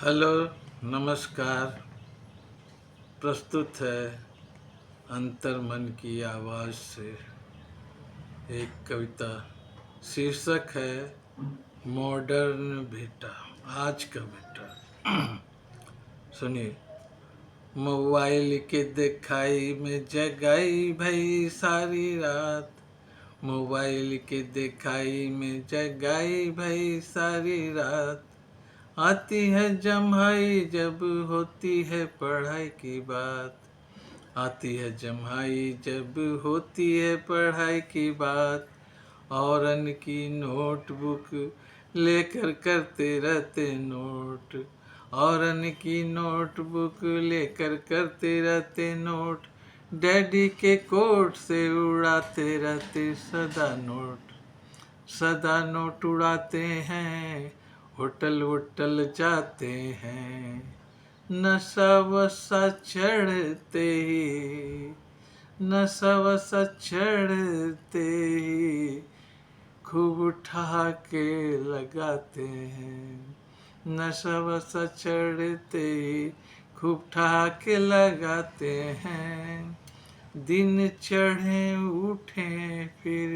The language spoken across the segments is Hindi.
हेलो, नमस्कार। प्रस्तुत है अंतर्मन की आवाज़ से एक कविता। शीर्षक है मॉडर्न बेटा, आज का बेटा। सुनिए। मोबाइल के दिखाई में जगाई भई सारी रात। मोबाइल के दिखाई में जगाई भई सारी रात। आती है जम्हाई जब होती है पढ़ाई की बात। आती है जम्हाई जब होती है पढ़ाई की बात। औरन की नोटबुक लेकर करते रहते नोट। औरन की नोटबुक लेकर करते रहते नोट। डैडी के कोट से उड़ाते रहते सदा नोट। सदा नोट उड़ाते हैं, होटल वोटल जाते हैं। नशा वशा चढ़ते ही, नशा वशा चढ़ते ही खूब ठहाके लगाते हैं। नशा वशा चढ़ते ही खूब ठहाके लगाते हैं। दिन चढ़े उठे फिर,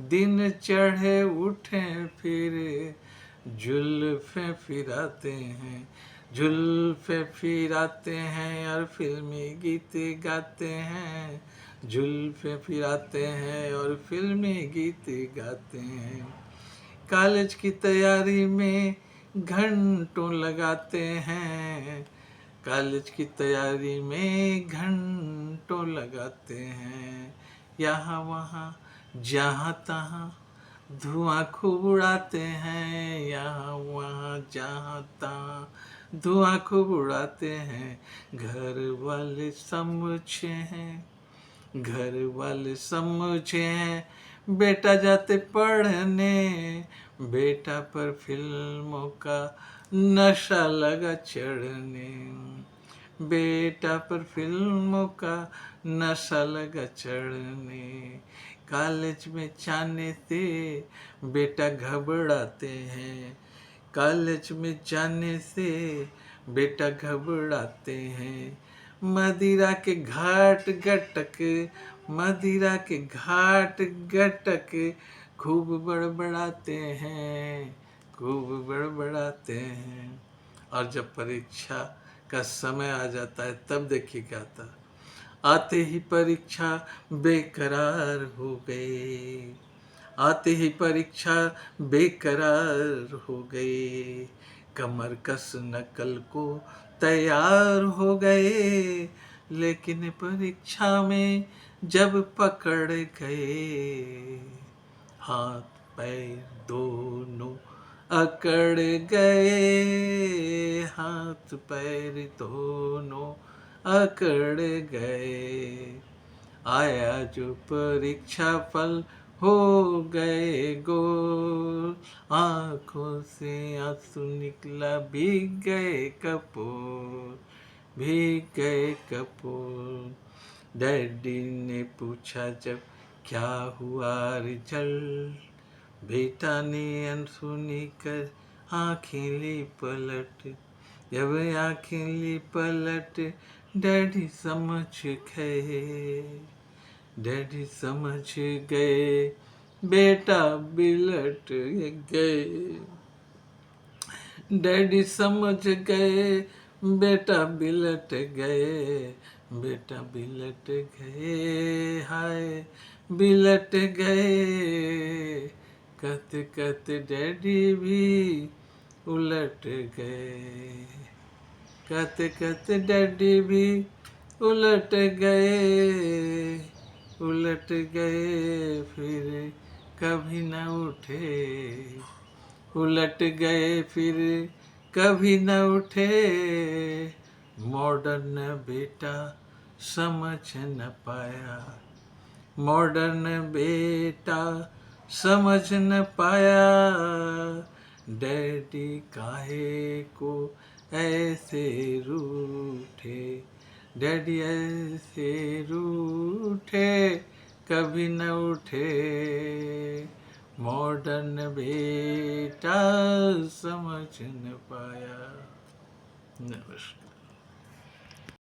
दिन चढ़े उठे फिर जुल्फे फिराते हैं। जुल्फे फिराते हैं और फिल्मी गीत गाते हैं। जुल्फे फिराते हैं और फिल्मी गीत गाते हैं। कॉलेज की तैयारी में घंटों लगाते हैं। कॉलेज की तैयारी में घंटों लगाते हैं। यहाँ वहाँ जहाँ तहाँ धुआं खूब उड़ाते हैं। यहाँ वहाँ जहाँ तहाँ धुआं खूब उड़ाते हैं। घर वाले समझे हैं, घर वाले समझे हैं बेटा जाते पढ़ने। बेटा पर फिल्मों का नशा लगा चढ़ने। बेटा पर फिल्मों का नशा लगा चढ़ने। कॉलेज में जाने से बेटा घबराते हैं। कॉलेज में जाने से बेटा घबराते हैं। मदिरा के घाट गटक, मदिरा के घाट गटक खूब बड़बड़ाते हैं, खूब बड़बड़ाते हैं। और जब परीक्षा का समय आ जाता है तब देखिए क्या आता। आते ही परीक्षा बेकरार हो गए। आते ही परीक्षा बेकरार हो गए। कमर कस नकल को तैयार हो गए। लेकिन परीक्षा में जब पकड़ गए, हाथ पैर दोनों अकड़ गए। हाथ पैर दोनों अकड़ गए। आया जो परीक्षा फल हो गए गोल। आंखों से आंसू निकला भीग गए कपोल, भीग गए कपोल। डैडी ने पूछा जब क्या हुआ रिजल्ट। बेटा ने अनसुनी कर आंखें ली पलट। जब आंखें ली पलट डैडी समझ गए। डैडी समझ गए बेटा बिलट गए। डैडी समझ गए बेटा बिलट गए। बेटा बिलट गए, हाय बिलट गए। कहते कहते डैडी भी उलट गए। कहते कहते डैडी भी उलट गए। उलट गए फिर कभी न उठे। उलट गए फिर कभी न उठे। मॉडर्न बेटा समझ न पाया। मॉडर्न बेटा समझ न पाया। डैडी काहे को ऐसे रूठे। डैडी ऐसे रूठे कभी न उठे। मॉडर्न बेटा समझ न पाया। नमस्कार।